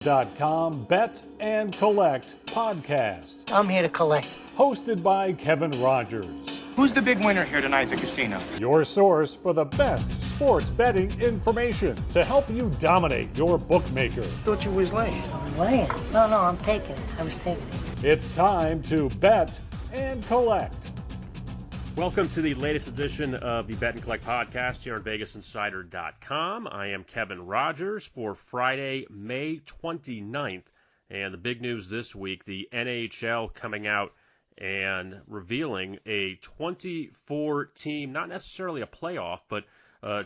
VegasInsider.com Bet and Collect podcast. I'm here to collect. Hosted by Kevin Rogers. Who's the big winner here tonight at the casino? Your source for the best sports betting information to help you dominate your bookmaker. Thought you was laying. I'm laying. No, I'm taking it. I was taking it. It's time to bet and collect. Welcome to the latest edition of the Bet and Collect podcast here on VegasInsider.com. I am Kevin Rogers for Friday, May 29th. And the big news this week, the NHL coming out and revealing a 24-team, not necessarily a playoff, but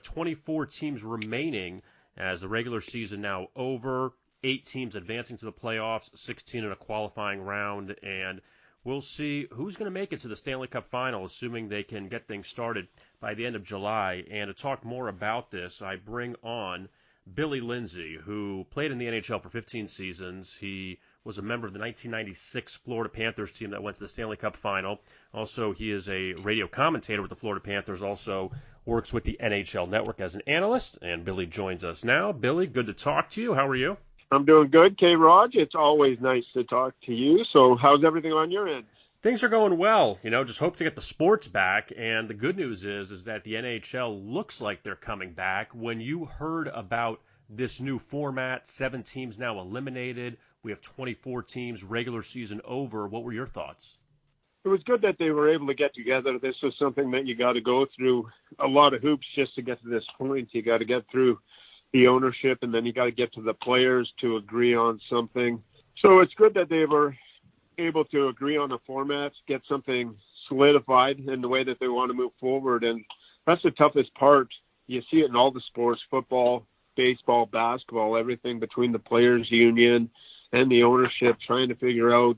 24 teams remaining as the regular season now over, 8 teams advancing to the playoffs, 16 in a qualifying round, and we'll see who's going to make it to the Stanley Cup Final, assuming they can get things started by the end of July. And to talk more about this, I bring on Billy Lindsay, who played in the NHL for 15 seasons. He was a member of the 1996 Florida Panthers team that went to the Stanley Cup Final. Also, he is a radio commentator with the Florida Panthers, also works with the NHL Network as an analyst. And Billy joins us now. Billy, good to talk to you. How are you? I'm doing good, K-Rog. It's always nice to talk to you. So how's everything on your end? Things are going well. Just hope to get the sports back. And the good news is that the NHL looks like they're coming back. When you heard about this new format, 7 teams now eliminated, we have 24 teams, regular season over, what were your thoughts? It was good that they were able to get together. This was something that you got to go through a lot of hoops just to get to this point. You got to get through the ownership, and then you got to get to the players to agree on something. So it's good that they were able to agree on a format, get something solidified in the way that they want to move forward. And that's the toughest part. You see it in all the sports, football, baseball, basketball, everything between the players union and the ownership, trying to figure out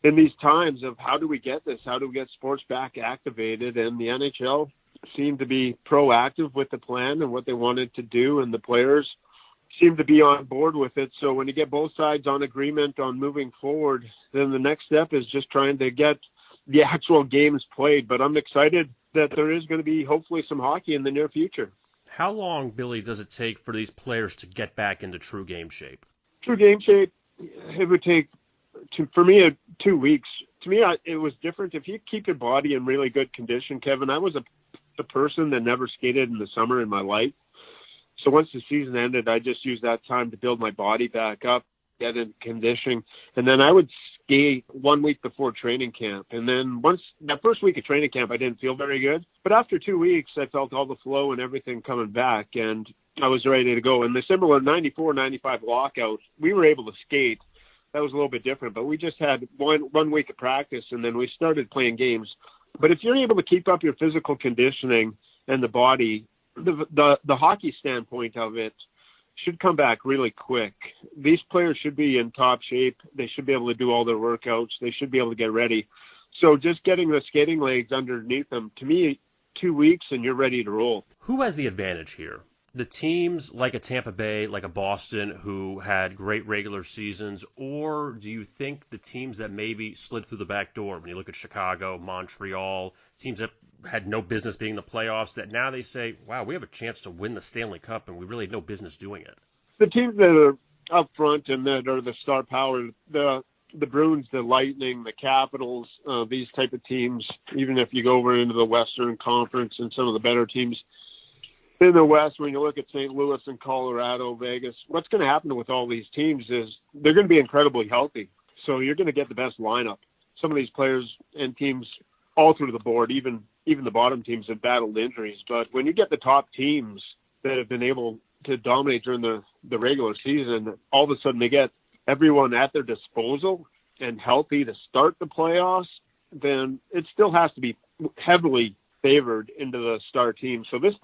in these times of how do we get this? How do we get sports back activated? And the NHL seemed to be proactive with the plan and what they wanted to do, and the players seemed to be on board with it. So when you get both sides on agreement on moving forward, then the next step is just trying to get the actual games played. But I'm excited that there is going to be hopefully some hockey in the near future. How long, Billy, does it take for these players to get back into true game shape? True game shape, it would take, for me, 2 weeks. To me, it was different. If you keep your body in really good condition, Kevin, I was the person that never skated in the summer in my life. So once the season ended, I just used that time to build my body back up, get in conditioning, and then I would skate 1 week before training camp. And then once that first week of training camp, I didn't feel very good. But after 2 weeks, I felt all the flow and everything coming back, and I was ready to go. In the similar 94-95 lockout, we were able to skate. That was a little bit different, but we just had one week of practice, and then we started playing games. But if you're able to keep up your physical conditioning and the body, the hockey standpoint of it should come back really quick. These players should be in top shape. They should be able to do all their workouts. They should be able to get ready. So just getting the skating legs underneath them, to me, 2 weeks and you're ready to roll. Who has the advantage here? The teams like a Tampa Bay, like a Boston, who had great regular seasons, or do you think the teams that maybe slid through the back door, when you look at Chicago, Montreal, teams that had no business being in the playoffs, that now they say, wow, we have a chance to win the Stanley Cup and we really have no business doing it? The teams that are up front and that are the star power, the Bruins, the Lightning, the Capitals, these type of teams, even if you go over into the Western Conference and some of the better teams in the West, when you look at St. Louis and Colorado, Vegas, what's going to happen with all these teams is they're going to be incredibly healthy. So you're going to get the best lineup. Some of these players and teams all through the board, even the bottom teams have battled injuries. But when you get the top teams that have been able to dominate during the regular season, all of a sudden they get everyone at their disposal and healthy to start the playoffs, then it still has to be heavily favored into the star team. So this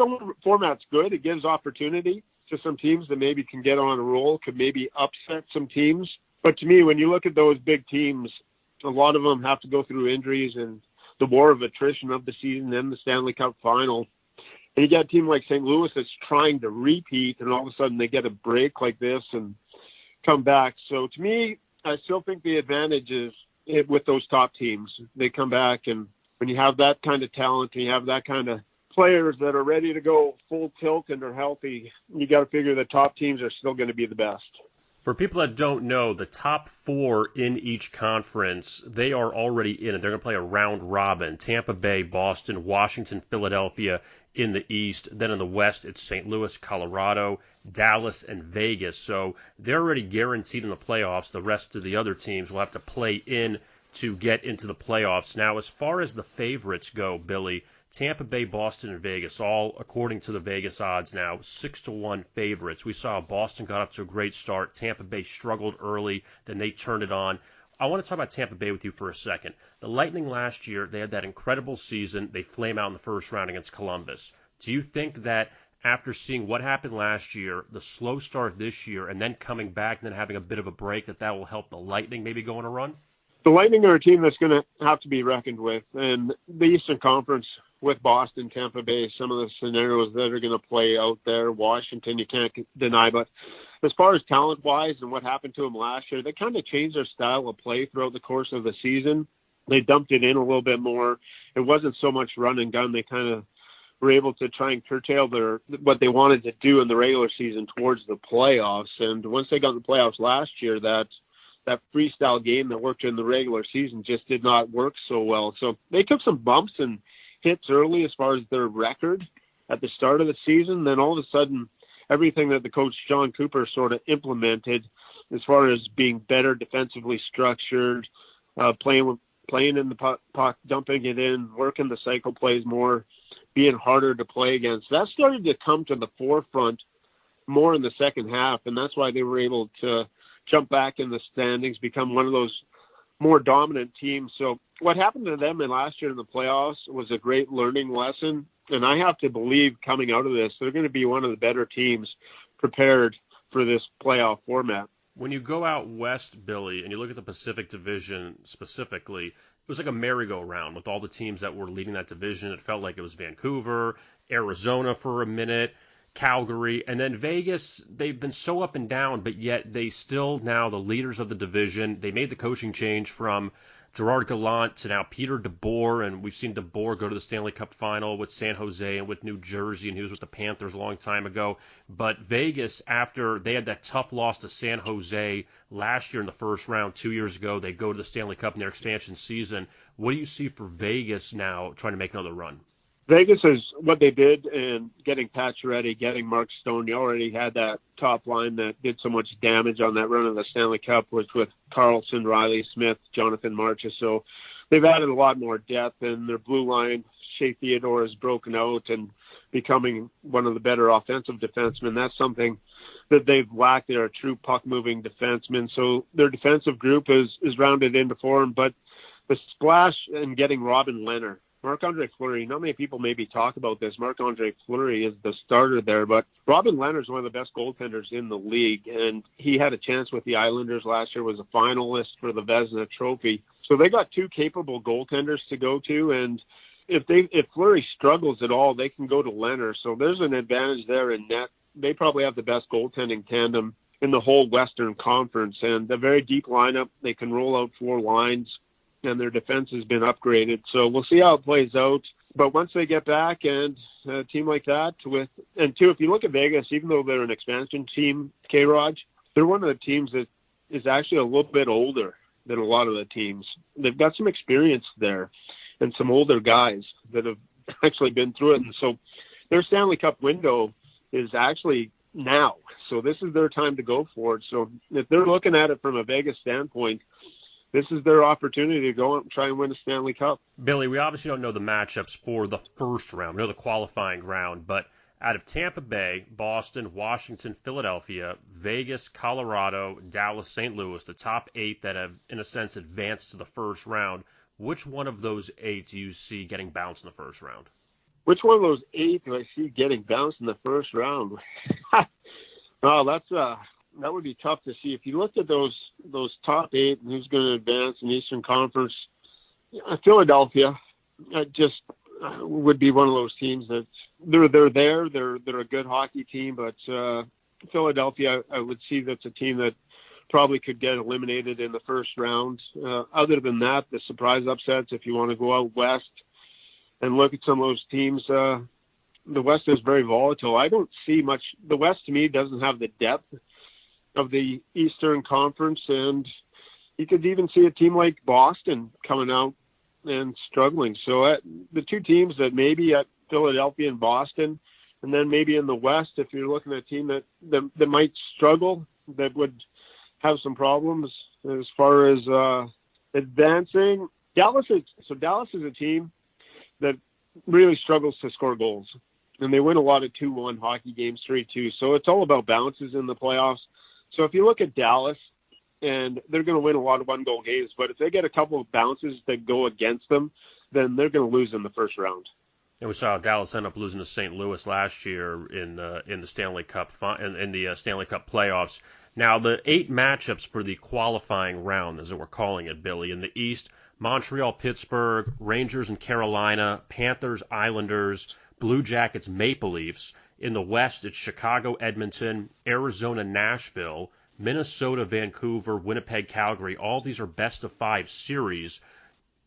format's good. It gives opportunity to some teams that maybe can get on a roll, could maybe upset some teams. But to me, when you look at those big teams, a lot of them have to go through injuries and the war of attrition of the season and the Stanley Cup final. And you got a team like St. Louis that's trying to repeat, and all of a sudden they get a break like this and come back. So to me, I still think the advantage is with those top teams. They come back, and when you have that kind of talent and you have that kind of players that are ready to go full tilt and are healthy, you got to figure the top teams are still going to be the best. For people that don't know, the top 4 in each conference, they are already in it. They're going to play a round robin. Tampa Bay, Boston, Washington, Philadelphia in the East. Then in the West, it's St. Louis, Colorado, Dallas, and Vegas. So they're already guaranteed in the playoffs. The rest of the other teams will have to play in to get into the playoffs. Now, as far as the favorites go, Billy, Tampa Bay, Boston, and Vegas, all according to the Vegas odds now, 6-1 favorites. We saw Boston got up to a great start. Tampa Bay struggled early, then they turned it on. I want to talk about Tampa Bay with you for a second. The Lightning last year, they had that incredible season. They flame out in the first round against Columbus. Do you think that after seeing what happened last year, the slow start this year, and then coming back and then having a bit of a break, that will help the Lightning maybe go on a run? The Lightning are a team that's going to have to be reckoned with. And the Eastern Conference with Boston, Tampa Bay, some of the scenarios that are going to play out there, Washington, you can't deny. But as far as talent-wise and what happened to them last year, they kind of changed their style of play throughout the course of the season. They dumped it in a little bit more. It wasn't so much run and gun. They kind of were able to try and curtail what they wanted to do in the regular season towards the playoffs. And once they got in the playoffs last year, that freestyle game that worked in the regular season just did not work so well. So they took some bumps and hits early as far as their record at the start of the season. Then all of a sudden, everything that the coach John Cooper sort of implemented as far as being better defensively structured, playing in the puck, dumping it in, working the cycle plays more, being harder to play against. That started to come to the forefront more in the second half, and that's why they were able to jump back in the standings, become one of those more dominant teams. So what happened to them in last year in the playoffs was a great learning lesson. And I have to believe coming out of this, they're going to be one of the better teams prepared for this playoff format. When you go out west, Billy, and you look at the Pacific Division specifically, it was like a merry-go-round with all the teams that were leading that division. It felt like it was Vancouver, Arizona for a minute, Calgary, and then Vegas. They've been so up and down, but yet they still now the leaders of the division. They made the coaching change from Gerard Gallant to now Peter DeBoer, and we've seen DeBoer go to the Stanley Cup final with San Jose and with New Jersey, and he was with the Panthers a long time ago. But Vegas, after they had that tough loss to San Jose last year in the first round 2 years ago, they go to the Stanley Cup in their expansion season. What do you see for Vegas now trying to make another run? Vegas is what they did in getting Pacioretty, getting Mark Stone. You already had that top line that did so much damage on that run of the Stanley Cup, which with Carlson, Riley Smith, Jonathan Marchessault. So they've added a lot more depth, and their blue line, Shea Theodore, has broken out and becoming one of the better offensive defensemen. That's something that they've lacked. They're a true puck-moving defenseman. So their defensive group is rounded into form. But the splash in getting Robin Lehner, Marc-Andre Fleury, not many people maybe talk about this. Marc-Andre Fleury is the starter there, but Robin Lehner is one of the best goaltenders in the league, and he had a chance with the Islanders last year, was a finalist for the Vezina Trophy. So they got two capable goaltenders to go to, and if Fleury struggles at all, they can go to Lehner. So there's an advantage there in net. They probably have the best goaltending tandem in the whole Western Conference, and a very deep lineup. They can roll out four lines, and their defense has been upgraded. So we'll see how it plays out. But once they get back, and a team like that if you look at Vegas, even though they're an expansion team, K-Rog, they're one of the teams that is actually a little bit older than a lot of the teams. They've got some experience there and some older guys that have actually been through it. And so their Stanley Cup window is actually now. So this is their time to go for it. So if they're looking at it from a Vegas standpoint, this is their opportunity to go out and try and win a Stanley Cup. Billy, we obviously don't know the matchups for the first round. We know the qualifying round, but out of Tampa Bay, Boston, Washington, Philadelphia, Vegas, Colorado, Dallas, St. Louis, the top 8 that have, in a sense, advanced to the first round, which one of those 8 do you see getting bounced in the first round? Which one of those 8 do I see getting bounced in the first round? Oh, that would be tough to see. If you looked at those top 8 and who's going to advance in the Eastern Conference, Philadelphia just would be one of those teams that they're there. They're a good hockey team, but Philadelphia, I would see that's a team that probably could get eliminated in the first round. Other than that, the surprise upsets, if you want to go out west and look at some of those teams, the West is very volatile. I don't see much. The West, to me, doesn't have the depth of the Eastern Conference, and you could even see a team like Boston coming out and struggling. So the two teams that maybe at Philadelphia and Boston, and then maybe in the West, if you're looking at a team that might struggle, that would have some problems as far as advancing. Dallas is a team that really struggles to score goals, and they win a lot of 2-1 hockey games, 3-2. So it's all about bounces in the playoffs. So if you look at Dallas, and they're going to win a lot of one-goal games, but if they get a couple of bounces that go against them, then they're going to lose in the first round. And we saw Dallas end up losing to St. Louis last year in the Stanley Cup in the Stanley Cup playoffs. Now the 8 matchups for the qualifying round, as we're calling it, Billy, in the East: Montreal, Pittsburgh, Rangers and Carolina, Panthers, Islanders, Blue Jackets, Maple Leafs. In the West, it's Chicago, Edmonton, Arizona, Nashville, Minnesota, Vancouver, Winnipeg, Calgary. All these are best-of-5 series.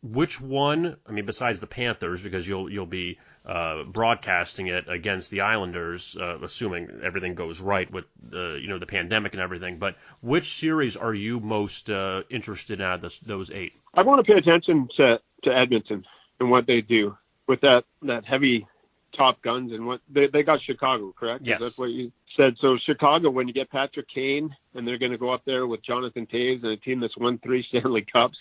Which one, I mean, besides the Panthers, because you'll be broadcasting it against the Islanders, assuming everything goes right with the pandemic and everything, but which series are you most interested in out of those 8? I want to pay attention to Edmonton and what they do with that heavy top guns, and what they got Chicago, correct? Yes. That's what you said. So Chicago, when you get Patrick Kane, and they're going to go up there with Jonathan Toews and a team that's won 3 Stanley Cups,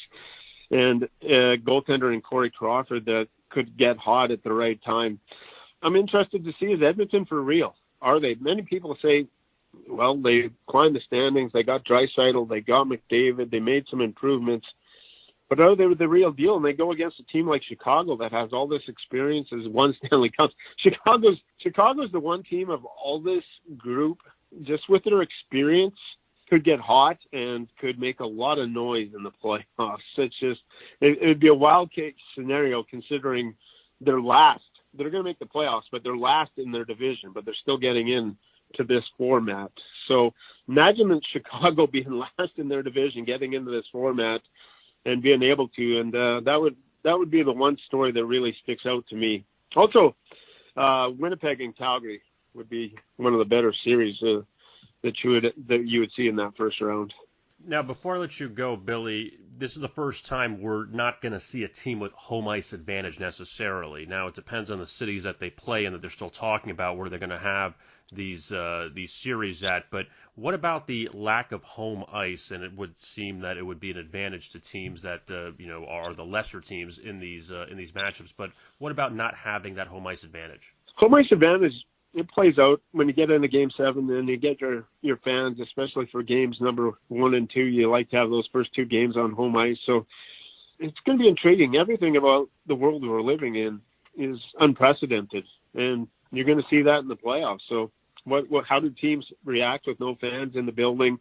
and a goaltender in Corey Crawford that could get hot at the right time. I'm interested to see, is Edmonton for real? Are they? Many people say, well, they climbed the standings, they got Draisaitl, they got McDavid, they made some improvements, but are they the real deal? And they go against a team like Chicago that has all this experience, has won Stanley Cups. Chicago's the one team of all this group, just with their experience, could get hot and could make a lot of noise in the playoffs. It's just, it would be a wild case scenario considering they're last. They're going to make the playoffs, but they're last in their division, but they're still getting in to this format. So imagine Chicago being last in their division, getting into this format and being able to, and that would be the one story that really sticks out to me. Also, Winnipeg and Calgary would be one of the better series that you would see in that first round. Now, before I let you go, Billy, this is the first time we're not going to see a team with home ice advantage necessarily. Now, it depends on the cities that they play in that they're still talking about where they're going to have these series at. But what about the lack of home ice? And it would seem that it would be an advantage to teams that are the lesser teams in these matchups. But what about not having that home ice advantage? Home ice advantage, it plays out when you get into Game 7 and you get your fans, especially for games number 1 and 2. You like to have those first 2 games on home ice. So it's going to be intriguing. Everything about the world we're living in is unprecedented, and you're going to see that in the playoffs. So how do teams react with no fans in the building?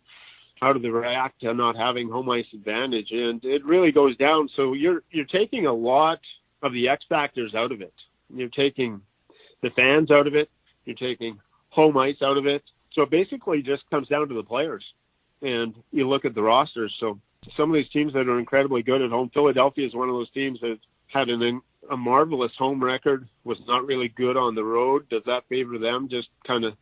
How do they react to not having home ice advantage? And it really goes down. So you're taking a lot of the X factors out of it. You're taking the fans out of it. You're taking home ice out of it. So it basically just comes down to the players. And you look at the rosters. So some of these teams that are incredibly good at home, Philadelphia is one of those teams that had a marvelous home record, was not really good on the road. Does that favor them, just kind of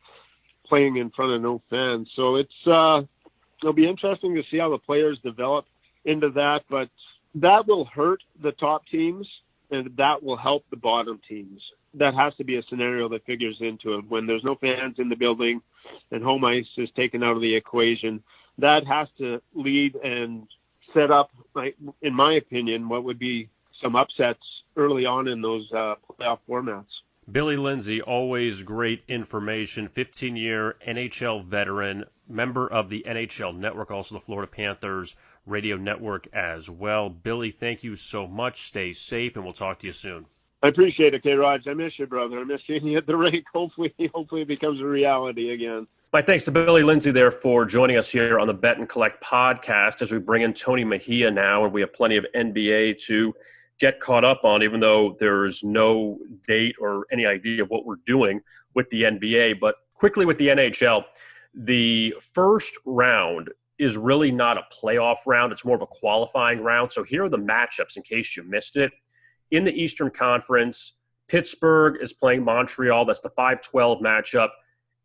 playing in front of no fans? So it'll be interesting to see how the players develop into that. But that will hurt the top teams, and that will help the bottom teams. That has to be a scenario that figures into it. When there's no fans in the building and home ice is taken out of the equation, that has to lead and set up, in my opinion, what would be some upsets early on in those playoff formats. Billy Lindsay, always great information, 15-year NHL veteran, member of the NHL Network, also the Florida Panthers radio network as well. Billy, thank you so much. Stay safe, and we'll talk to you soon. I appreciate it, K-Raj. I miss you, brother. I miss seeing you at the rink. Hopefully it becomes a reality again. My thanks to Billy Lindsay there for joining us here on the Bet and Collect podcast as we bring in Tony Mejia now, and we have plenty of NBA to get caught up on, even though there's no date or any idea of what we're doing with the NBA. But quickly with the NHL, the first round is really not a playoff round. It's more of a qualifying round. So here are the matchups in case you missed it. In the Eastern Conference, Pittsburgh is playing Montreal. That's the 5-12 matchup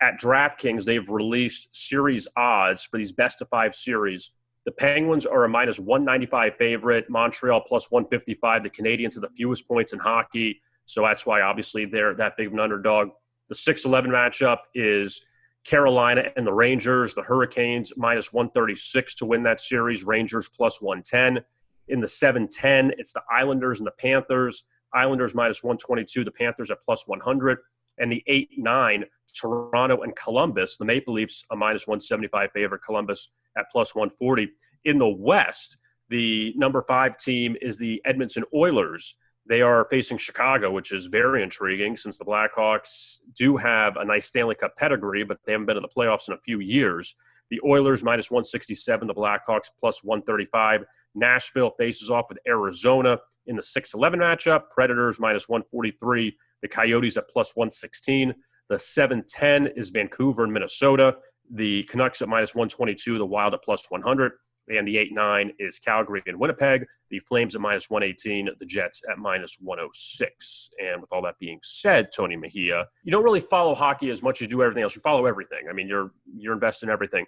at DraftKings, they've released series odds for these best-of-5 series. The Penguins are a minus 195 favorite, Montreal plus 155. The Canadiens have the fewest points in hockey, so that's why obviously they're that big of an underdog. The 6-11 matchup is Carolina and the Rangers. The Hurricanes minus 136 to win that series, Rangers plus 110. In the 7-10, it's the Islanders and the Panthers. Islanders minus 122, the Panthers at plus 100. And the 8-9, Toronto and Columbus, the Maple Leafs a minus 175 favorite, Columbus at plus 140. In the West, the number 5 team is the Edmonton Oilers. They are facing Chicago, which is very intriguing since the Blackhawks do have a nice Stanley Cup pedigree, but they haven't been to the playoffs in a few years. The Oilers minus 167, the Blackhawks plus 135. Nashville faces off with Arizona in the 6-11 matchup. Predators minus 143. The Coyotes at plus 116. The 7-10 is Vancouver and Minnesota. The Canucks at minus 122. The Wild at plus 100. And the 8-9 is Calgary and Winnipeg. The Flames at minus 118. The Jets at minus 106. And with all that being said, Tony Mejia, you don't really follow hockey as much as you do everything else. You follow everything. I mean, you're invested in everything.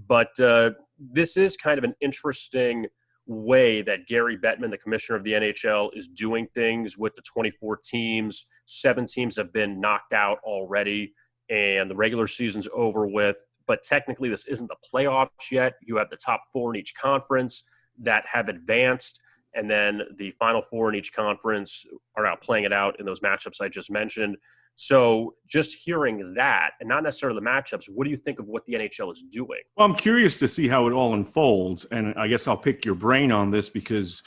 But this is kind of an interesting way that Gary Bettman, the commissioner of the NHL, is doing things with the 24 teams. 7 teams have been knocked out already, and the regular season's over with. But technically, this isn't the playoffs yet. You have the top 4 in each conference that have advanced, and then the final 4 in each conference are out playing it out in those matchups I just mentioned. So just hearing that, and not necessarily the matchups, what do you think of what the NHL is doing? Well, I'm curious to see how it all unfolds, and I guess I'll pick your brain on this because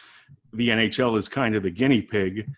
the NHL is kind of the guinea pig.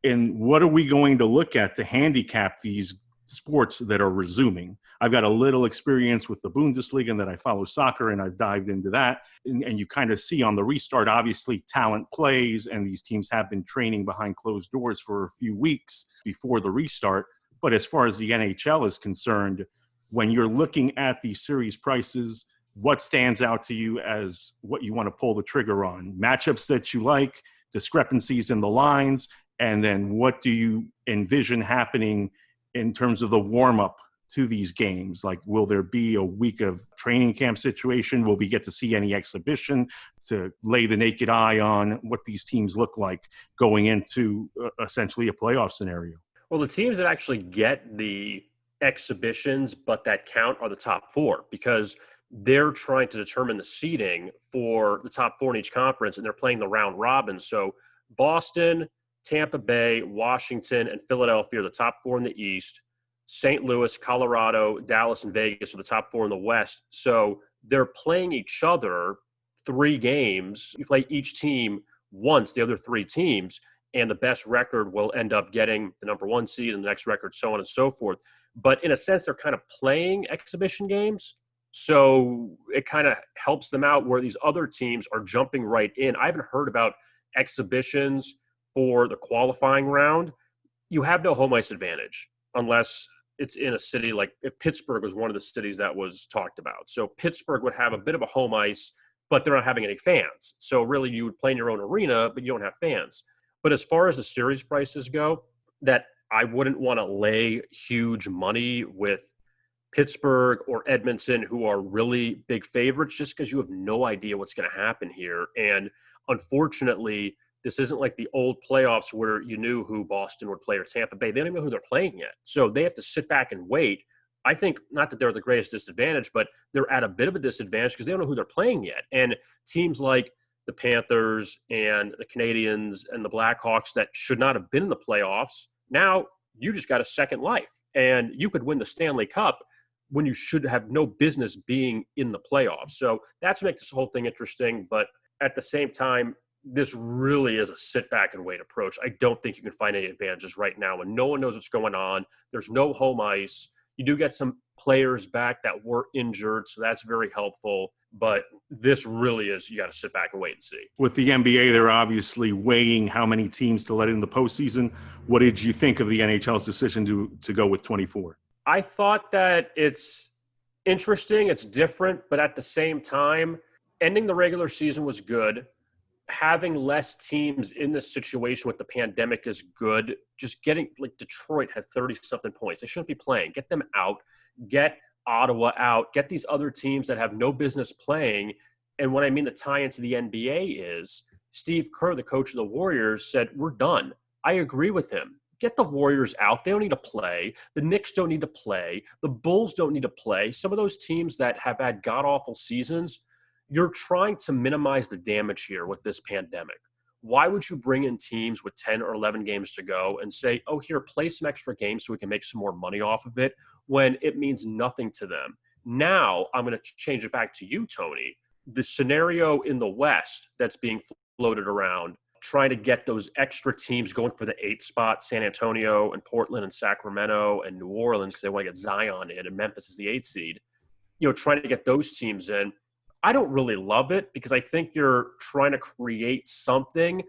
And what are we going to look at to handicap these sports that are resuming? I've got a little experience with the Bundesliga and that I follow soccer, and I've dived into that. And you kind of see on the restart, obviously, talent plays, and these teams have been training behind closed doors for a few weeks before the restart. But as far as the NHL is concerned, when you're looking at these series prices, what stands out to you as what you want to pull the trigger on? Matchups that you like, discrepancies in the lines, and then what do you envision happening in terms of the warm-up to these games? Like, will there be a week of training camp situation? Will we get to see any exhibition to lay the naked eye on what these teams look like going into essentially a playoff scenario? Well, the teams that actually get the exhibitions but that count are the top 4 because they're trying to determine the seeding for the top 4 in each conference, and they're playing the round robin. So Boston, Tampa Bay, Washington, and Philadelphia are the top 4 in the East. St. Louis, Colorado, Dallas, and Vegas are the top 4 in the West. So they're playing each other 3 games. You play each team once, the other 3 teams, and the best record will end up getting the number 1 seed and the next record, so on and so forth. But in a sense, they're kind of playing exhibition games. So it kind of helps them out where these other teams are jumping right in. I haven't heard about exhibitions for the qualifying round. You have no home ice advantage unless it's in a city like if Pittsburgh was one of the cities that was talked about. So Pittsburgh would have a bit of a home ice, but they're not having any fans. So really you would play in your own arena, but you don't have fans. But as far as the series prices go, that I wouldn't want to lay huge money with Pittsburgh or Edmonton, who are really big favorites, just because you have no idea what's going to happen here. And unfortunately, this isn't like the old playoffs where you knew who Boston would play or Tampa Bay. They don't even know who they're playing yet. So they have to sit back and wait. I think not that they're the greatest disadvantage, but they're at a bit of a disadvantage because they don't know who they're playing yet. And teams like the Panthers and the Canadiens and the Blackhawks that should not have been in the playoffs, now you just got a second life. And you could win the Stanley Cup when you should have no business being in the playoffs. So that's what makes this whole thing interesting. But at the same time, this really is a sit back and wait approach. I don't think you can find any advantages right now when no one knows what's going on. There's no home ice. You do get some players back that were injured, so that's very helpful. But this really is, you got to sit back and wait and see. With the NBA, they're obviously weighing how many teams to let in the postseason. What did you think of the NHL's decision to go with 24? I thought that it's interesting. It's different. But at the same time, ending the regular season was good. Having less teams in this situation with the pandemic is good. Just getting, like, Detroit had 30-something points. They shouldn't be playing. Get them out. get Ottawa out, get these other teams that have no business playing. And what I mean the tie into the NBA is Steve Kerr, the coach of the Warriors, said, we're done. I agree with him. Get the Warriors out. They don't need to play. The Knicks don't need to play. The Bulls don't need to play. Some of those teams that have had god-awful seasons, you're trying to minimize the damage here with this pandemic. Why would you bring in teams with 10 or 11 games to go and say, oh, here, play some extra games so we can make some more money off of it, when it means nothing to them? Now, I'm going to change it back to you, Tony. The scenario in the West that's being floated around, trying to get those extra teams going for the 8th spot, San Antonio and Portland and Sacramento and New Orleans, because they want to get Zion in, and Memphis is the 8th seed, trying to get those teams in. I don't really love it because I think you're trying to create something.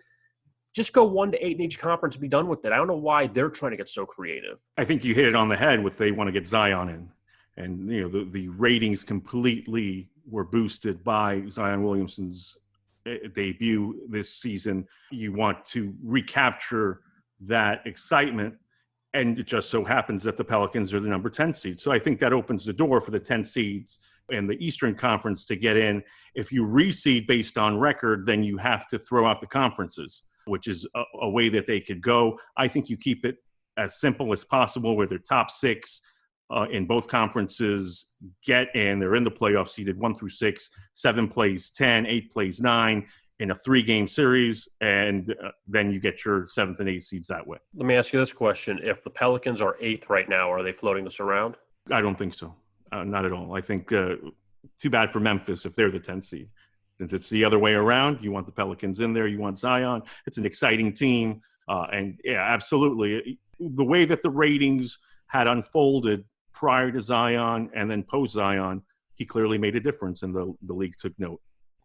Just go 1 to 8 in each conference and be done with it. I don't know why they're trying to get so creative. I think you hit it on the head with they want to get Zion in. And, the ratings completely were boosted by Zion Williamson's debut this season. You want to recapture that excitement. And it just so happens that the Pelicans are the number 10 seed. So I think that opens the door for the 10 seeds in the Eastern Conference to get in. If you reseed based on record, then you have to throw out the conferences, which is a way that they could go. I think you keep it as simple as possible, where their top 6 in both conferences get in. They're in the playoff seeded 1 through 6, 7 plays 10, 8 plays 9 in a 3-game series, and then you get your 7th and 8th seeds that way. Let me ask you this question. If the Pelicans are 8th right now, are they floating this around? I don't think so. Not at all. I think too bad for Memphis if they're the 10th seed. Since it's the other way around, you want the Pelicans in there, you want Zion. It's an exciting team. And yeah, absolutely. The way that the ratings had unfolded prior to Zion and then post Zion, he clearly made a difference, and the league took note.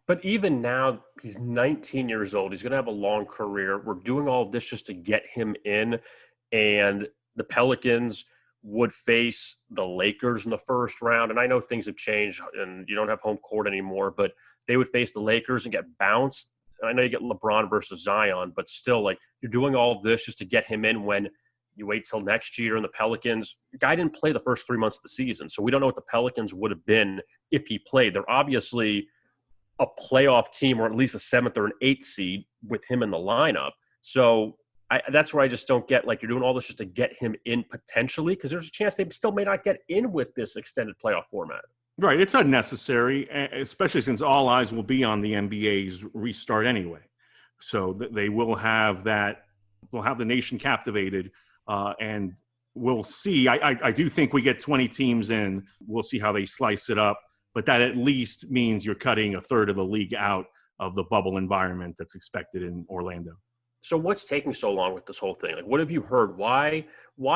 But even now, he's 19 years old. He's going to have a long career. We're doing all of this just to get him in. And the Pelicans would face the Lakers in the first round. And I know things have changed and you don't have home court anymore, but they would face the Lakers and get bounced. And I know you get LeBron versus Zion, but still, like, you're doing all of this just to get him in when you wait till next year. And the Pelicans, the guy didn't play the first 3 months of the season. So we don't know what the Pelicans would have been if he played. They're obviously a playoff team, or at least a 7th or an 8th seed with him in the lineup. So that's where I just don't get, like, you're doing all this just to get him in potentially, because there's a chance they still may not get in with this extended playoff format. Right. It's unnecessary, especially since all eyes will be on the NBA's restart anyway. So they will have that, will have the nation captivated, and we'll see. I do think we get 20 teams in. We'll see how they slice it up, but that at least means you're cutting a third of the league out of the bubble environment that's expected in Orlando. So what's taking so long with this whole thing? Like, what have you heard? Why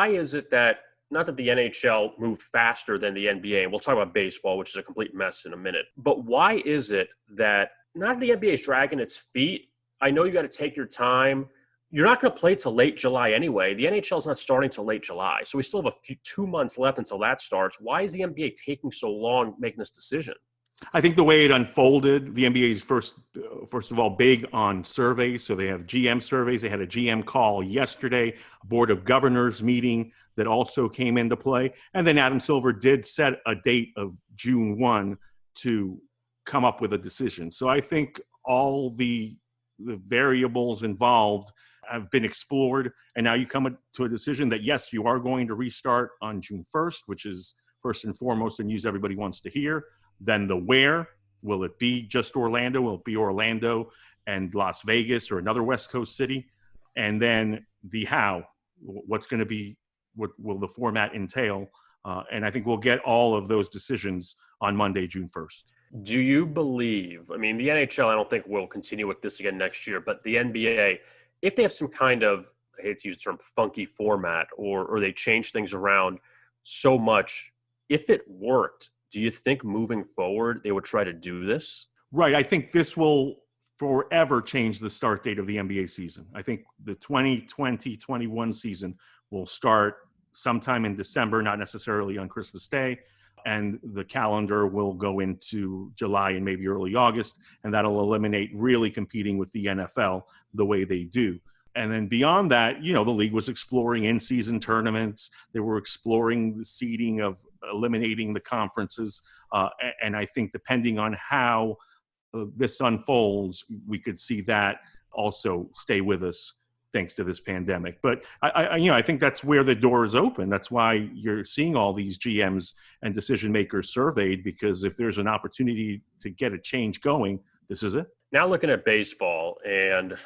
is it that, not that the NHL moved faster than the NBA, and we'll talk about baseball, which is a complete mess in a minute, but why is it that not the NBA is dragging its feet? I know you got to take your time. You're not going to play till late July anyway. The NHL is not starting till late July. So we still have 2 months left until that starts. Why is the NBA taking so long making this decision? I think the way it unfolded, the NBA is first of all big on surveys. So they have GM surveys. They had a GM call yesterday, a Board of Governors meeting that also came into play. And then Adam Silver did set a date of June 1 to come up with a decision. So I think all the variables involved have been explored. And now you come to a decision that, yes, you are going to restart on June 1st, which is first and foremost the news everybody wants to hear. Then the where. Will it be just Orlando? Will it be Orlando and Las Vegas or another West Coast city? And then the how. What's going to be, what will the format entail? And I think we'll get all of those decisions on Monday, June 1st. Do you believe, I mean, the NHL, I don't think will continue with this again next year, but the NBA, if they have some kind of, I hate to use the term, funky format, or they change things around so much, if it worked, do you think moving forward they would try to do this? Right. I think this will forever change the start date of the NBA season. I think the 2020-21 season will start sometime in December, not necessarily on Christmas Day. And the calendar will go into July and maybe early August. And that'll eliminate really competing with the NFL the way they do. And then beyond that, the league was exploring in-season tournaments. They were exploring the seeding of eliminating the conferences. And I think depending on how this unfolds, we could see that also stay with us thanks to this pandemic. But I think that's where the door is open. That's why you're seeing all these GMs and decision makers surveyed, because if there's an opportunity to get a change going, this is it. Now looking at baseball, and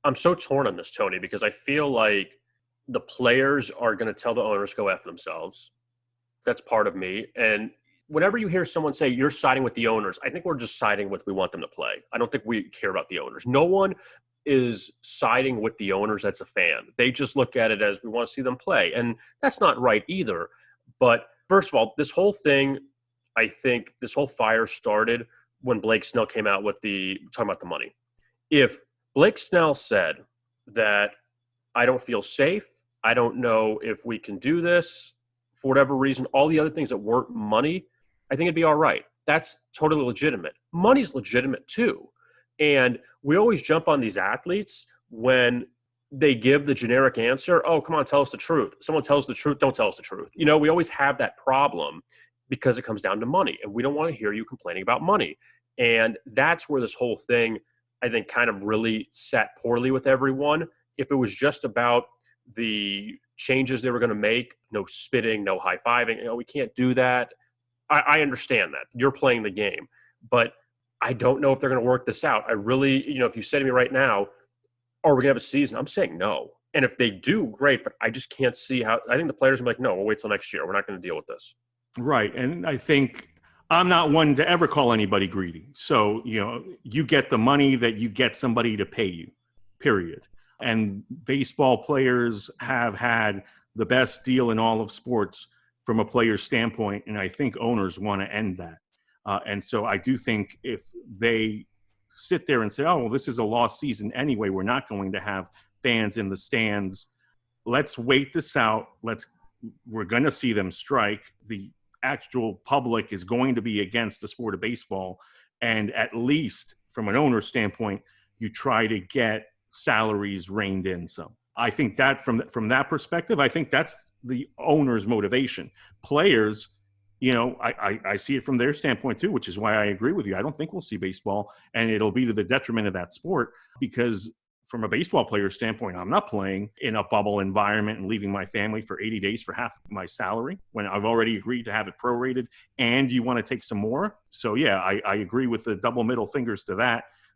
I'm so torn on this, Tony, because I feel like the players are going to tell the owners go after themselves. That's part of me. And whenever you hear someone say you're siding with the owners, I think we're just siding with we want them to play. I don't think we care about the owners. No one is siding with the owners that's a fan. They just look at it as we want to see them play. And that's not right either. But first of all, this whole thing, I think this whole fire started when Blake Snell came out with talking about the money. If Blake Snell said that I don't feel safe, I don't know if we can do this for whatever reason, all the other things that weren't money, I think it'd be all right. That's totally legitimate. Money's legitimate too. And we always jump on these athletes when they give the generic answer, oh, come on, tell us the truth. Someone tells the truth, don't tell us the truth. You know, we always have that problem because it comes down to money. And we don't want to hear you complaining about money. And that's where this whole thing, I think, kind of really sat poorly with everyone. If it was just about the changes they were going to make, no spitting, no high-fiving, we can't do that. I understand that. You're playing the game. But I don't know if they're going to work this out. I really, if you say to me right now, are we going to have a season? I'm saying no. And if they do, great, but I just can't see how. I think the players are like, no, we'll wait till next year. We're not going to deal with this. Right. And I think I'm not one to ever call anybody greedy. So, you get the money that you get somebody to pay you, period. And baseball players have had the best deal in all of sports from a player's standpoint. And I think owners want to end that. And so I do think if they sit there and say, oh, well, this is a lost season anyway, we're not going to have fans in the stands. Let's wait this out. We're going to see them strike. The actual public is going to be against the sport of baseball. And at least from an owner's standpoint, you try to get salaries reined in some. I think that from that perspective, I think that's the owner's motivation. Players, I see it from their standpoint too, which is why I agree with you. I don't think we'll see baseball, and it'll be to the detriment of that sport, because from a baseball player standpoint, I'm not playing in a bubble environment and leaving my family for 80 days for half my salary when I've already agreed to have it prorated, and you want to take some more. So yeah, I agree with the double middle fingers to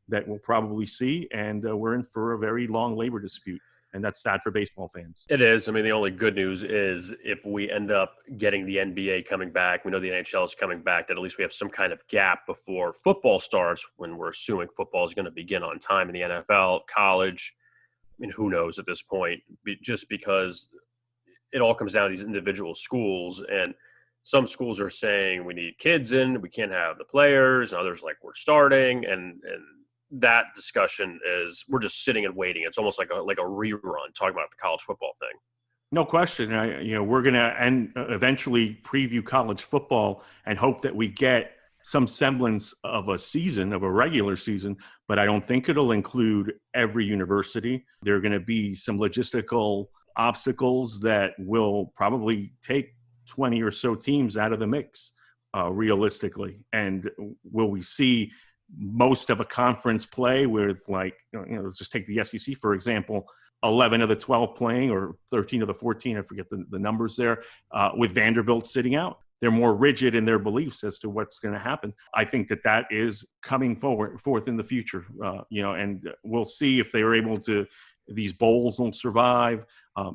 that we'll probably see, and we're in for a very long labor dispute. And that's sad for baseball fans. It is. I mean, the only good news is if we end up getting the NBA coming back, we know the NHL is coming back, that at least we have some kind of gap before football starts, when we're assuming football is going to begin on time in the NFL, college. I mean, who knows at this point, just because it all comes down to these individual schools. And some schools are saying we need kids in, we can't have the players, and others like we're starting. And that discussion is, we're just sitting and waiting. It's almost like a rerun talking about the college football thing. No question. We're going to eventually preview college football and hope that we get some semblance of a season, of a regular season, but I don't think it'll include every university. There are going to be some logistical obstacles that will probably take 20 or so teams out of the mix, realistically. And will we see most of a conference play with, let's just take the SEC, for example, 11 of the 12 playing, or 13 of the 14, I forget the numbers there, with Vanderbilt sitting out. They're more rigid in their beliefs as to what's going to happen. I think that is coming forth in the future, and we'll see if they are able to, these bowls will survive.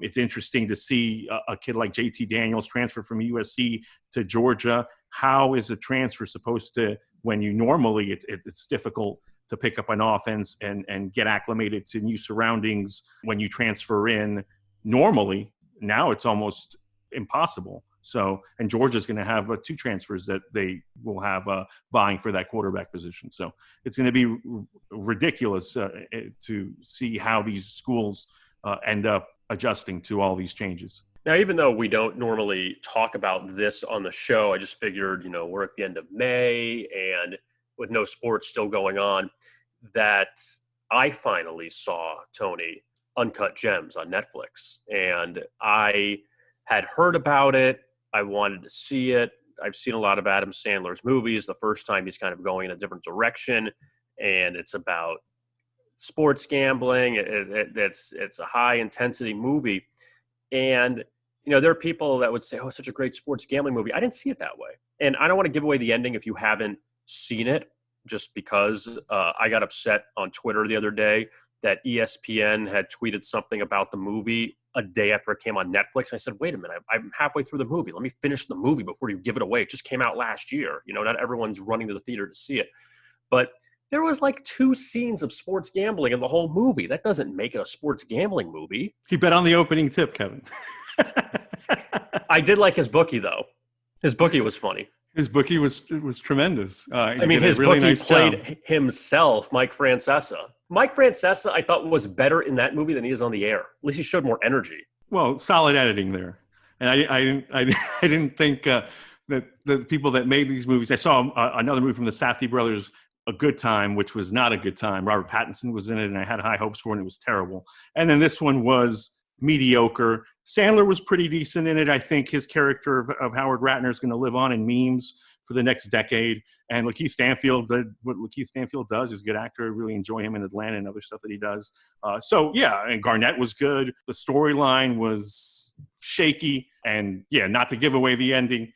It's interesting to see a kid like JT Daniels transfer from USC to Georgia. How is a transfer supposed to, when you normally it's difficult to pick up an offense and get acclimated to new surroundings when you transfer in normally? Now it's almost impossible. So, and Georgia's going to have two transfers that they will have vying for that quarterback position. So it's going to be ridiculous to see how these schools end up adjusting to all these changes. Now, even though we don't normally talk about this on the show, I just figured, we're at the end of May, and with no sports still going on, that I finally saw, Tony, Uncut Gems on Netflix. And I had heard about it. I wanted to see it. I've seen a lot of Adam Sandler's movies. The first time he's kind of going in a different direction, and it's about sports gambling. It's a high intensity movie. And, there are people that would say, oh, it's such a great sports gambling movie. I didn't see it that way. And I don't want to give away the ending if you haven't seen it, just because I got upset on Twitter the other day that ESPN had tweeted something about the movie a day after it came on Netflix. I said, wait a minute, I'm halfway through the movie. Let me finish the movie before you give it away. It just came out last year. Not everyone's running to the theater to see it. But there was like 2 scenes of sports gambling in the whole movie. That doesn't make it a sports gambling movie. He bet on the opening tip, Kevin. I did like his bookie, though. His bookie was funny. His bookie was tremendous. His really bookie nice played job. himself, Mike Francesa. Mike Francesa, I thought, was better in that movie than he is on the air. At least he showed more energy. Well, solid editing there. And I didn't think that the people that made these movies. I saw another movie from the Safdie brothers, A Good Time, which was not a good time. Robert Pattinson was in it, and I had high hopes for it, and it was terrible. And then this one was mediocre. Sandler was pretty decent in it. I think his character of Howard Ratner is going to live on in memes for the next decade. And Lakeith Stanfield, what Lakeith Stanfield does, is a good actor. I really enjoy him in Atlanta and other stuff that he does. And Garnett was good. The storyline was shaky. And, not to give away the ending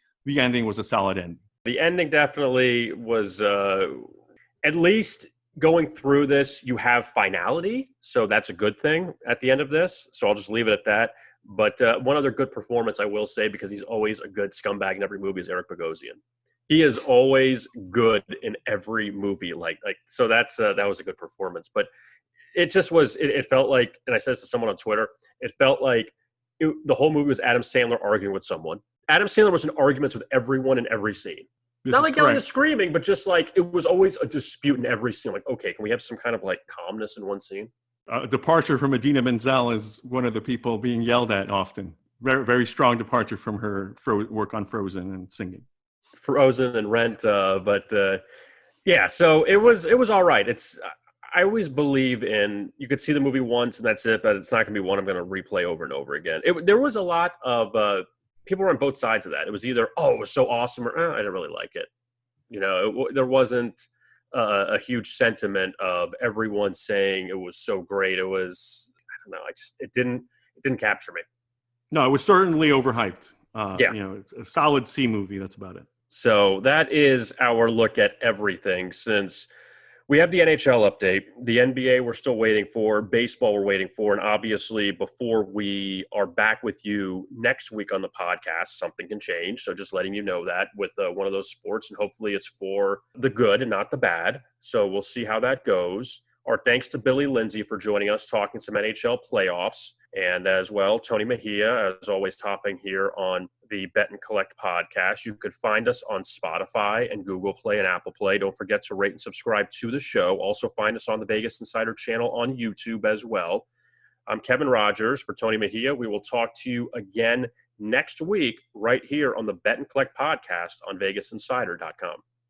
was a solid ending. The ending definitely was, at least going through this, you have finality. So that's a good thing at the end of this. So I'll just leave it at that. But one other good performance I will say, because he's always a good scumbag in every movie, is Eric Bogosian. He is always good in every movie. So that was a good performance. But it just was, it felt like, and I said this to someone on Twitter, it felt like the whole movie was Adam Sandler arguing with someone. Adam Sandler was in arguments with everyone in every scene. Not like yelling and screaming, but just like it was always a dispute in every scene. Like, okay, can we have some kind of like calmness in one scene? Departure from Idina Menzel is one of the people being yelled at often. Very, very strong departure from her work on Frozen and singing. Frozen and Rent, so it was all right. I always believe in, you could see the movie once and that's it, but it's not going to be one I'm going to replay over and over again. There was a lot of people were on both sides of that. It was either, oh, it was so awesome, or I didn't really like it. There wasn't a huge sentiment of everyone saying it was so great. It was, I don't know, it didn't capture me. No, it was certainly overhyped. It's a solid C movie. That's about it. So that is our look at everything. Since we have the NHL update, the NBA we're still waiting for, baseball we're waiting for, and obviously before we are back with you next week on the podcast, something can change. So just letting you know that with one of those sports, and hopefully it's for the good and not the bad. So we'll see how that goes. Our thanks to Billy Lindsay for joining us, talking some NHL playoffs, and as well, Tony Mejia, as always, topping here on the Bet and Collect podcast. You could find us on Spotify and Google Play and Apple Play. Don't forget to rate and subscribe to the show. Also find us on the Vegas Insider channel on YouTube as well. I'm Kevin Rogers for Tony Mejia. We will talk to you again next week right here on the Bet and Collect podcast on VegasInsider.com.